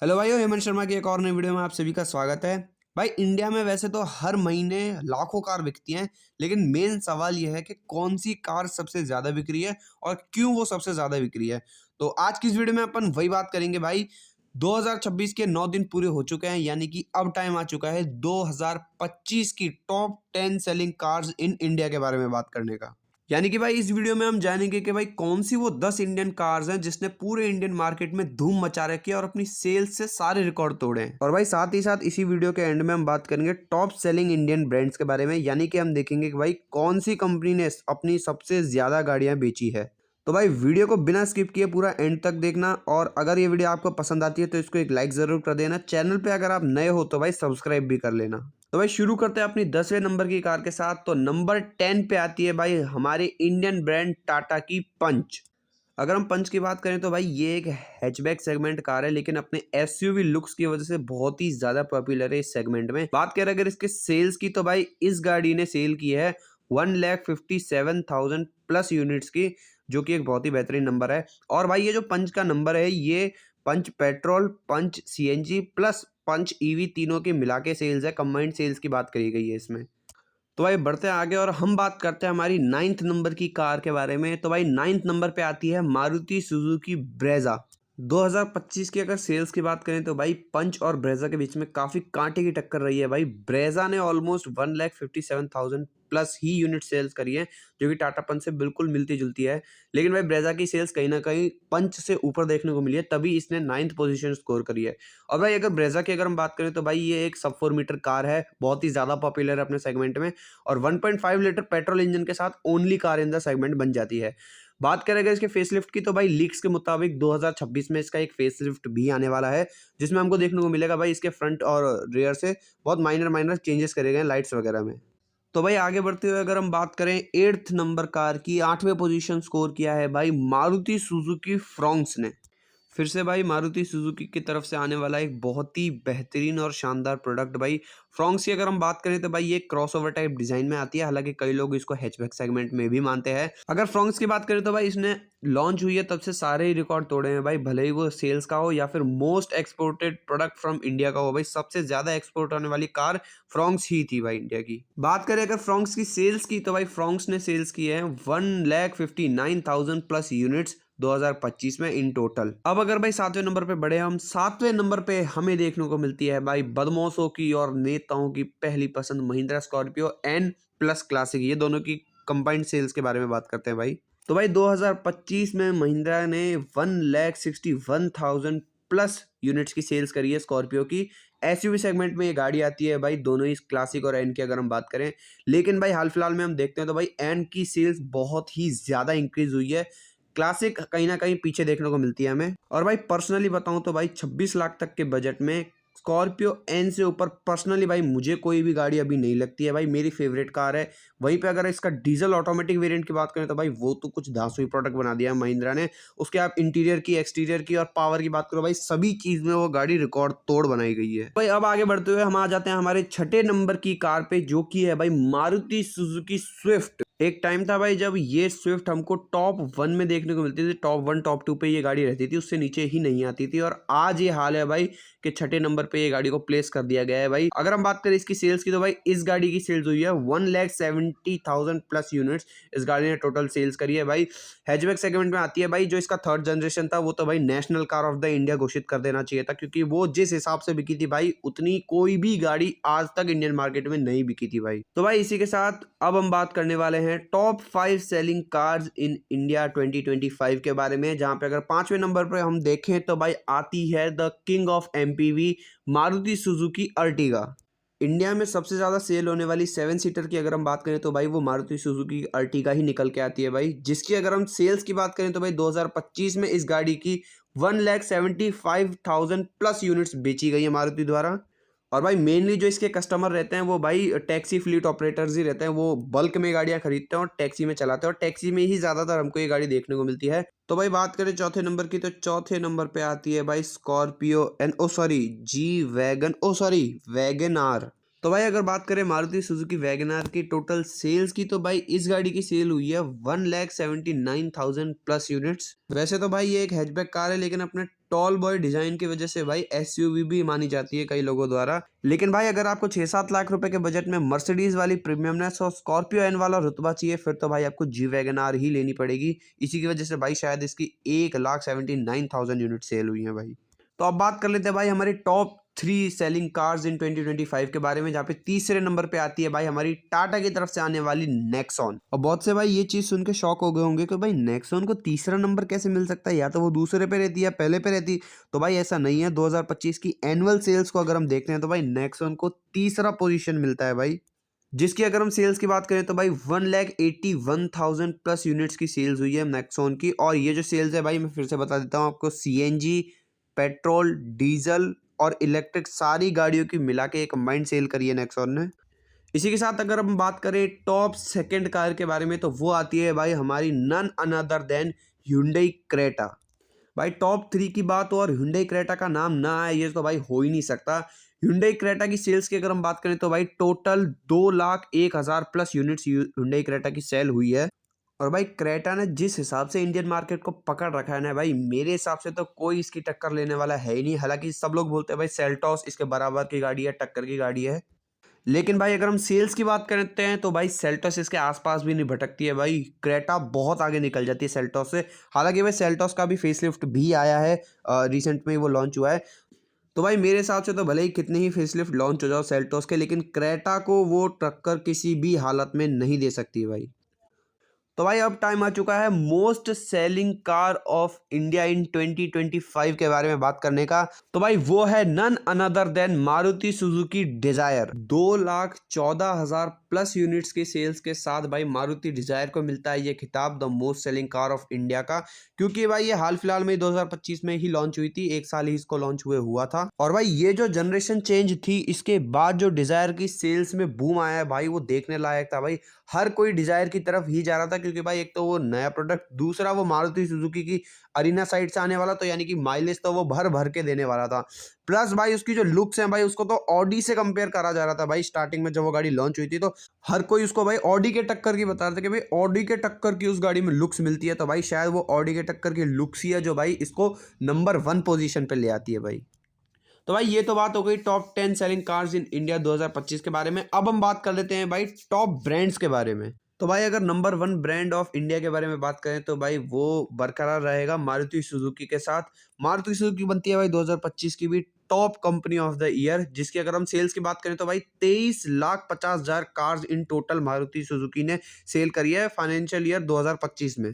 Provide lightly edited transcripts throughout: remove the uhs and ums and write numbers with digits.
Hello भाइयों, हेमंत शर्मा की एक और नई वीडियो में आप सभी का स्वागत है। भाई इंडिया में वैसे तो हर महीने लाखों कार बिकती हैं, लेकिन मेन सवाल यह है कि कौन सी कार सबसे ज़्यादा बिक रही है और क्यों वो सबसे ज़्यादा बिक रही है। तो आज की इस वीडियो में अपन वही बात करेंगे भाई। 2026 के 9 दिन पूरे हो चुके हैं, यानी कि अब टाइम आ चुका है 2025 की top 10 selling cars in India के बारे में बात करने का। यानी कि भाई इस वीडियो में हम जानेंगे कि भाई कौन सी वो 10 इंडियन कार्स हैं जिसने पूरे इंडियन मार्केट में धूम मचा रखी है और अपनी सेल्स से सारे रिकॉर्ड तोड़े हैं। और भाई साथ ही साथ इसी वीडियो के एंड में हम बात करेंगे टॉप सेलिंग इंडियन ब्रांड्स के बारे में, यानी कि हम देखेंगे कि भाई कौन सी कंपनी ने अपनी सबसे ज्यादा गाड़ियां बेची है। तो भाई वीडियो को बिना स्किप किए पूरा एंड तक देखना, और अगर ये वीडियो आपको पसंद आती है तो इसको एक लाइक जरूर कर देना। चैनल पे अगर आप नए हो तो भाई सब्सक्राइब भी कर लेना। तो भाई शुरू करते हैं अपनी 10वें नंबर की कार के साथ। तो नंबर 10 पे आती है भाई हमारे इंडियन ब्रांड टाटा की पंच। अगर हम पंच की बात करें तो भाई ये एक हैचबैक सेगमेंट कार है, लेकिन अपने एसयूवी लुक्स की वजह से बहुत ही ज्यादा पॉपुलर है इस सेगमेंट में। बात करें अगर इसके सेल्स की तो भाई इस गाड़ी ने सेल की है 1,57,000 प्लस यूनिट्स की, जो कि एक बहुत ही बेहतरीन नंबर है। और भाई ये जो पंच का नंबर है ये पंच पेट्रोल, पंच सीएनजी प्लस पंच ईवी तीनों के मिला के सेल्स है। कंबाइंड सेल्स की बात करी गई है इसमें। तो भाई बढ़ते हैं आगे और हम बात करते हैं हमारी 9th नंबर की कार के बारे में। तो भाई 9th नंबर पे आती है मारुति सुजुकी ब्रेजा। 2025 की अगर सेल्स की बात करें तो भाई पंच और ब्रेजा के बीच में काफी कांटे की टक्कर रही है। भाई ब्रेजा ने ऑलमोस्ट 1,57,000 प्लस ही यूनिट सेल्स करी है, जो कि टाटा पंच से बिल्कुल मिलती जुलती है। लेकिन भाई ब्रेजा की सेल्स कहीं ना कहीं पंच से ऊपर देखने को मिली है, तभी इसने 9th पोजीशन स्कोर करी है। और भाई अगर ब्रेजा की अगर हम बात करें तो भाई ये एक सब 4 मीटर कार है, बहुत ही ज्यादा पॉपुलर है अपने सेगमेंट में, और 1.5 लीटर पेट्रोल इंजन के साथ only car in the segment बन जाती है। बात करें अगर इसके फेसलिफ्ट की तो भाई लीक्स के मुताबिक 2026 में इसका एक फेसलिफ्ट भी आने वाला है, जिसमें हमको देखने को मिलेगा भाई इसके फ्रंट और रियर से बहुत माइनर चेंजेस करे गए लाइट्स वगैरह में। तो भाई आगे बढ़ते हुए अगर हम बात करें 8th नंबर कार की, 8वें पोजीशन स्कोर किया है भाई मारुति सुजुकी फ्रॉन्क्स ने। फिर से भाई मारुति सुजुकी की तरफ से आने वाला एक बहुत ही बेहतरीन और शानदार प्रोडक्ट। भाई फ्रॉन्क्स की अगर हम बात करें तो भाई ये क्रॉसओवर टाइप डिजाइन में आती है, हालांकि कई लोग इसको हैचबैक सेगमेंट में भी मानते हैं। अगर फ्रॉन्क्स की बात करें तो भाई इसने लॉन्च हुई है तब से सारे ही रिकॉर्ड तोड़े हैं भाई, भले ही वो सेल्स का हो या फिर most exported product from India का हो। भाई सबसे ज्यादा एक्सपोर्ट होने वाली कार फ्रॉन्क्स ही थी भाई इंडिया की। बात करें अगर फ्रॉन्क्स की सेल्स की तो भाई फ्रॉन्क्स ने सेल्स की है 1,59,000 प्लस यूनिट्स 2025 में इन टोटल। अब अगर भाई 7वें नंबर पे बढ़े हम, 7वें नंबर पे हमें देखने को मिलती है भाई बदमाशों की और नेताओं की पहली पसंद Mahindra Scorpio N plus classic. ये दोनों की कंबाइंड सेल्स के बारे में बात करते हैं भाई। तो भाई 2025 में महिंद्रा ने 1,61,000 प्लस यूनिट्स की सेल्स करी है स्कॉर्पियो की। एसयूवी सेगमेंट में ये गाड़ी आती है भाई, दोनों ही क्लासिक और एन की अगर हम बात करें। लेकिन भाई हाल फिलहाल में हम देखते हैं तो भाई एन की सेल्स बहुत ही ज्यादा इंक्रीज हुई है, क्लासिक कहीं ना कहीं पीछे देखने को मिलती है हमें। और भाई पर्सनली बताऊं तो भाई 26 लाख तक के बजट में स्कॉर्पियो एन से ऊपर पर्सनली भाई मुझे कोई भी गाड़ी अभी नहीं लगती है। भाई मेरी फेवरेट कार है। वहीं पे अगर इसका डीजल ऑटोमेटिक वेरिएंट की बात करें तो भाई वो तो कुछ धांसू ही प्रोडक्ट बना दिया है महिंद्रा ने। उसके आप इंटीरियर की, एक्सटीरियर की और पावर की बात करो भाई, सभी चीज में वो गाड़ी रिकॉर्ड तोड़ बनाई गई है। भाई अब आगे बढ़ते हुए हम आ जाते हैं हमारे 6ठे नंबर की कार पे, जो की है भाई मारुति सुजुकी स्विफ्ट। एक टाइम था भाई जब ये स्विफ्ट हमको टॉप 1 में देखने को मिलती थी, टॉप 1 टॉप 2 पे ये गाड़ी रहती थी, उससे नीचे ही नहीं आती थी। और आज ये हाल है भाई कि 6ठे नंबर पे ये गाड़ी को प्लेस कर दिया गया है भाई। अगर हम बात करें इसकी सेल्स की तो भाई इस गाड़ी की सेल्स हुई है 1,70,000 प्लस यूनिट्स इस गाड़ी ने टोटल सेल्स करी है भाई। हैचबैक सेगमेंट में आती है भाई। जो इसका 3rd जनरेशन था वो तो भाई national car of the India घोषित कर देना चाहिए था, क्योंकि वो जिस हिसाब से बिकी थी भाई उतनी कोई भी गाड़ी आज तक इंडियन मार्केट में नहीं बिकी थी भाई। तो भाई इसी के साथ अब हम बात करने वाले हैं top 5 selling cars in India 2025 के बारे में, जहां पे अगर 5वें नंबर पर हम देखें तो भाई आती है the king of MPV Maruti Suzuki Ertiga. India में सबसे ज्यादा सेल होने वाली 7 सीटर की अगर हम बात करें तो भाई वो मारुति सुजुकी अर्टिगा ही निकल के आती है भाई, जिसकी अगर हम सेल्स की बात करें तो भाई 2025 में इस गाड़ी की 1,75,000 प्लस यूनिट्स बेची गई है मारुति द्वारा। और भाई मेनली जो इसके कस्टमर रहते हैं वो भाई टैक्सी फ्लीट ऑपरेटर्स ही रहते हैं। वो बल्क में गाड़ियां खरीदते हैं और टैक्सी में चलाते हैं, और टैक्सी में ही ज्यादातर हमको ये गाड़ी देखने को मिलती है। तो भाई बात करें चौथे नंबर की, तो चौथे नंबर पे आती है भाई Scorpio N oh sorry G Wagon oh sorry Wagon R. तो भाई अगर बात करें मारुति सुजुकी वैगनार की टोटल सेल्स की, तो भाई इस गाड़ी की सेल हुई है 1,79,000 प्लस यूनिट्स। वैसे तो भाई ये एक हैचबैक कार है, लेकिन अपने टॉल बॉय डिजाइन की वजह से भाई एसयूवी भी मानी जाती है कई लोगों द्वारा। लेकिन भाई अगर आपको 6-7 लाख रुपए के बजट में मर्सिडीज वाली प्रीमियमनेस और स्कॉर्पियो एन वाला रुतबा चाहिए, फिर तो भाई आपको जी वैगनार ही लेनी पड़ेगी। इसी की वजह से भाई शायद इसकी 1,79,000 यूनिट सेल हुई है भाई। तो अब बात कर लेते हैं भाई हमारी टॉप 3 सेलिंग कार्स इन 2025 के बारे में, जहाँ पे तीसरे नंबर पे आती है भाई हमारी टाटा की तरफ से आने वाली नेक्सॉन। और बहुत से भाई ये चीज सुन के शॉक हो गए होंगे कि भाई नेक्सॉन को तीसरा नंबर कैसे मिल सकता है, या तो वो दूसरे पे रहती है या पहले पे रहती। तो भाई ऐसा नहीं है, 2025 की एनुअल सेल्स को अगर हम देखते हैं तो भाई नेक्सॉन को तीसरा पोजीशन मिलता है भाई। जिसकी अगर हम सेल्स की बात करें तो भाई 1,81,000 प्लस यूनिट्स की सेल्स हुई है नेक्सॉन की। और ये जो सेल्स है भाई मैं फिर से बता देता हूँ आपको, सीएनजी, पेट्रोल, डीजल और इलेक्ट्रिक सारी गाड़ियों की मिला के एक कंबाइंड सेल करी है नेक्सॉन ने। इसी के साथ अगर हम बात करें टॉप सेकंड कार के बारे में, तो वो आती है भाई हमारी none other than Hyundai Creta. भाई टॉप 3 की बात हो और Hyundai क्रेटा का नाम ना आए, ये तो भाई हो ही नहीं सकता। Hyundai क्रेटा की सेल्स की अगर हम बात करें तो भाई total 2,01,000 plus units Hyundai Creta की सेल हुई है। और भाई क्रेटा ने जिस हिसाब से इंडियन मार्केट को पकड़ रखा है ना भाई, मेरे हिसाब से तो कोई इसकी टक्कर लेने वाला है ही नहीं। हालांकि सब लोग बोलते हैं भाई सेल्टॉस इसके बराबर की गाड़ी है, टक्कर की गाड़ी है। लेकिन भाई अगर हम सेल्स की बात करते हैं तो भाई सेल्टॉस इसके आसपास भी नहीं भटकती है भाई, क्रेटा बहुत आगे निकल जाती है सेल्टॉस से। हालांकि भाई सेल्टॉस का भी फेसलिफ्ट भी आया है, रिसेंट में ही वो लॉन्च हुआ है। तो भाई मेरे हिसाब से तो भले ही कितने ही फेसलिफ्ट लॉन्च हो जाओ सेल्टॉस के, लेकिन क्रेटा को वो टक्कर किसी भी हालत में नहीं दे सकती है भाई। तो भाई अब टाइम आ चुका है most selling car of India in 2025 के बारे में बात करने का। तो भाई वो है none other than Maruti Suzuki Dzire. 2,14,000 plus units की सेल्स के साथ भाई मारुति डिजायर को मिलता है ये खिताब the most selling car of India का। क्योंकि भाई ये हाल फिलहाल में 2025 में ही लॉन्च हुई थी, एक साल ही इसको लॉन्च हुए हुआ था। और भाई ये जो जनरेशन चेंज थी, इसके बाद जो डिजायर की सेल्स में बूम आया है भाई, वो देखने लायक था भाई। हर कोई डिजायर की तरफ ही जा रहा था, क्योंकि भाई एक तो वो नया प्रोडक्ट, दूसरा वो मारुति सुजुकी की अरीना साइड से आने वाला, तो यानी कि माइलेज तो वो भर भर के देने वाला था। प्लस भाई उसकी जो लुक्स हैं भाई, उसको तो ऑडी से कंपेयर करा जा रहा था भाई। स्टार्टिंग में जब वो गाड़ी लॉन्च हुई थी तो हर कोई उसको भाई ऑडी के टक्कर की बता रहा था कि भाई ऑडी के टक्कर की उस गाड़ी में लुक्स मिलती है। तो भाई शायद वो ऑडी के टक्कर की लुक्स ही है जो भाई इसको नंबर 1 पोजीशन पे ले आती है भाई। तो भाई ये तो बात हो गई top 10 selling cars in India 2025 के बारे में। अब हम बात कर लेते हैं भाई टॉप ब्रांड्स के बारे में। तो भाई अगर नंबर 1 ब्रांड ऑफ इंडिया के बारे में बात करें तो भाई वो बरकरार रहेगा मारुति सुजुकी के साथ। मारुति सुजुकी बनती है भाई 2025 की भी top company of the year, जिसकी अगर हम सेल्स की बात करें तो भाई 23,50,000 cars in total Maruti Suzuki ने सेल करी है फाइनेंशियल ईयर 2025 में।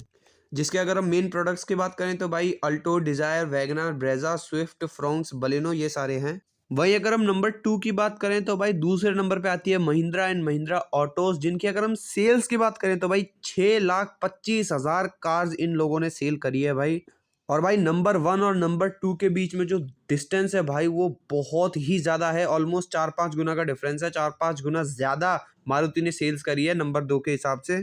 जिसके अगर हम मेन प्रोडक्ट्स की बात करें तो भाई Alto, Dzire, Wagon R, Brezza, Swift, Fronx, Baleno, ये सारे हैं। वही अगर हम नंबर 2 की बात करें तो भाई दूसरे नंबर पे आती है महिंद्रा एंड महिंद्रा ऑटोज, जिनकी अगर हम सेल्स की बात करें तो भाई 6,25,000 कार्स इन लोगों ने सेल करी है भाई। और भाई नंबर 1 और नंबर 2 के बीच में जो डिस्टेंस है भाई, वो बहुत ही ज़्यादा है। ऑलमोस्ट 4-5 गुना का डिफरेंस है, 4-5 गुना ज़्यादा मारुति ने सेल्स करी है नंबर 2 के हिसाब से।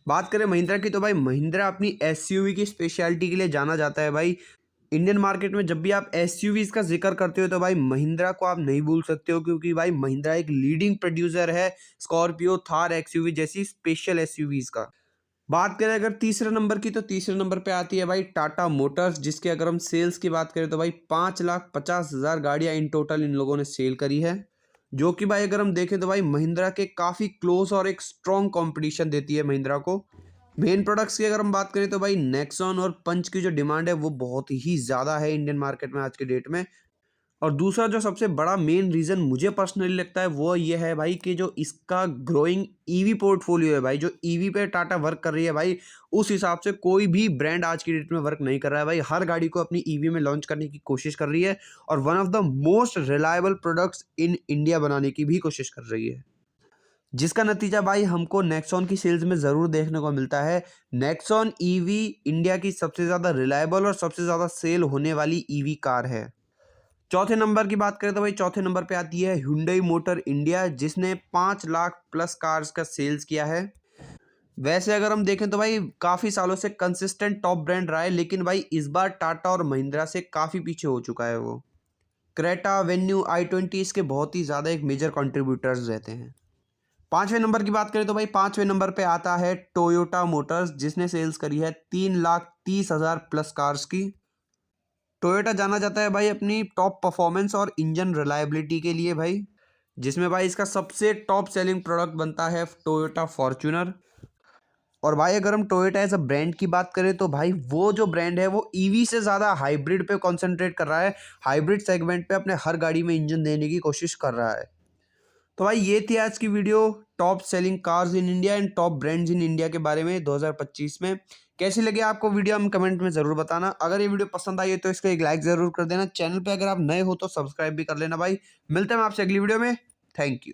बात करें महिंद्रा की तो भाई महिंद्रा अपनी एसयूवी की स्पेशलिटी के लिए जाना जाता है भाई। इंडियन मार्केट में जब भी आप एसयूवीज का जिक्र करते हो तो भाई महिंद्रा को आप नहीं भूल सकते हो, क्योंकि भाई महिंद्रा एक लीडिंग प्रोड्यूसर है स्कॉर्पियो, थार, एक्सयूवी जैसी स्पेशल एसयूवीज का। बात करें अगर तीसरे नंबर की, तो तीसरे नंबर पे आती है भाई टाटा मोटर्स, जिसके अगर हम सेल्स की बात करें तो भाई 5,50,000 गाड़ियां इन टोटल इन लोगों ने सेल करी है। जो कि भाई अगर हम देखें तो भाई महिंद्रा के काफ़ी क्लोज और एक स्ट्रॉन्ग कंपटीशन देती है महिंद्रा को। मेन प्रोडक्ट्स की अगर हम बात करें तो भाई नेक्सॉन और पंच की जो डिमांड है वो बहुत ही ज़्यादा है इंडियन मार्केट में आज के डेट में। और दूसरा जो सबसे बड़ा मेन रीज़न मुझे पर्सनली लगता है वो ये है भाई कि जो इसका ग्रोइंग ईवी पोर्टफोलियो है भाई, जो ईवी पे टाटा वर्क कर रही है भाई, उस हिसाब से कोई भी ब्रांड आज की डेट में वर्क नहीं कर रहा है भाई। हर गाड़ी को अपनी ईवी में लॉन्च करने की कोशिश कर रही है और one of the most reliable products in India बनाने की भी कोशिश कर रही है, जिसका नतीजा भाई हमको नेक्सॉन की सेल्स में ज़रूर देखने को मिलता है। नेक्सॉन ईवी इंडिया की सबसे ज़्यादा रिलायबल और सबसे ज़्यादा सेल होने वाली ईवी कार है। चौथे नंबर की बात करें तो भाई चौथे नंबर पे आती है Hyundai मोटर इंडिया, जिसने 5 लाख प्लस कार्स का सेल्स किया है। वैसे अगर हम देखें तो भाई काफ़ी सालों से कंसिस्टेंट टॉप ब्रांड रहा है, लेकिन भाई इस बार टाटा और महिंद्रा से काफ़ी पीछे हो चुका है वो। क्रेटा, वेन्यू, i20 इसके बहुत ही ज़्यादा एक मेजर कंट्रीब्यूटर्स रहते हैं। 5वें नंबर की बात करें तो भाई 5वें नंबर पे आता है टोयोटा मोटर्स, जिसने सेल्स करी है 3,30,000 प्लस कार्स की। टोयोटा जाना जाता है भाई अपनी टॉप परफॉर्मेंस और इंजन रिलायबिलिटी के लिए भाई, जिसमें भाई इसका सबसे टॉप सेलिंग प्रोडक्ट बनता है टोयोटा फॉर्च्यूनर। और भाई अगर हम टोयोटा एज अ ब्रांड की बात करें तो भाई वो जो ब्रांड है वो ईवी से ज़्यादा हाइब्रिड पे कॉन्सेंट्रेट कर रहा है, हाइब्रिड सेगमेंट पे अपने हर गाड़ी में इंजन देने की कोशिश कर रहा है। तो भाई ये थी आज की video top selling cars in India and top brands in India के बारे में 2025 में। कैसी लगी आपको वीडियो हम कमेंट में ज़रूर बताना। अगर ये वीडियो पसंद आई है तो इसको एक लाइक ज़रूर कर देना। चैनल पे अगर आप नए हो तो सब्सक्राइब भी कर लेना भाई। मिलते हैं हम आपसे अगली वीडियो में। Thank you.